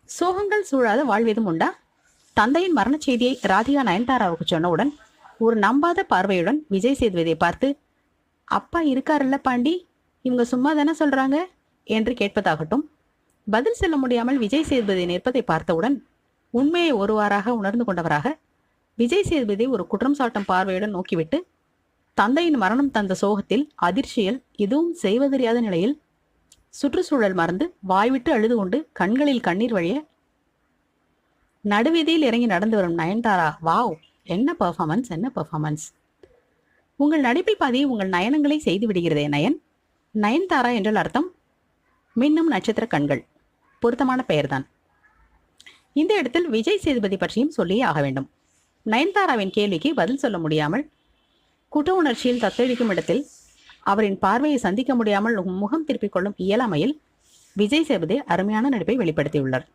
சோகங்கள் சூழாத வாழ்வதும் உண்டா? தந்தையின் மரண செய்தியை ராதிகா நயன்தாராவுக்கு சொன்னவுடன் ஒரு நம்பாத பார்வையுடன் விஜய் சேதுபதியை பார்த்து, அப்பா இருக்காருல்ல பாண்டி, இவங்க சும்மா தானே சொல்றாங்க என்று கேட்பதாகட்டும், பதில் சொல்ல முடியாமல் விஜய் சேதுபதி நிற்பதை பார்த்தவுடன் உண்மையை ஒருவாறாக உணர்ந்து கொண்டவராக விஜய் சேதுபதி ஒரு குற்றம் சாட்டும் பார்வையுடன் நோக்கிவிட்டு, தந்தையின் மரணம் தந்த சோகத்தில் அதிர்ச்சியில் எதுவும் செய்வதறியாத நிலையில் சுற்றுச்சூழல் மறந்து வாய்விட்டு அழுது கொண்டு கண்களில் கண்ணீர் வழிய நடுவீதியில் இறங்கி நடந்து வரும் நயன்தாரா, வாவ், என்ன பெர்ஃபார்மன்ஸ், என்ன பெர்ஃபார்மன்ஸ்! உங்கள் நடிப்பில் பாதி உங்கள் நயனங்களை செய்து விடுகிறதே நயன். நயன்தாரா என்றால் அர்த்தம் மின்னும் நட்சத்திர கண்கள். பொருத்தமான பெயர்தான். இந்த இடத்தில் விஜய் சேதுபதி பற்றியும் சொல்லியே ஆக வேண்டும். நயன்தாராவின் கேள்விக்கு பதில் சொல்ல முடியாமல் குற்ற உணர்ச்சியில் தத்தளிக்கும் இடத்தில் அவரின் பார்வையை சந்திக்க முடியாமல் முகம் திருப்பிக் கொள்ளும் இயலாமையில் விஜய் சேதுபதி அருமையான நடிப்பை வெளிப்படுத்தியுள்ளார்.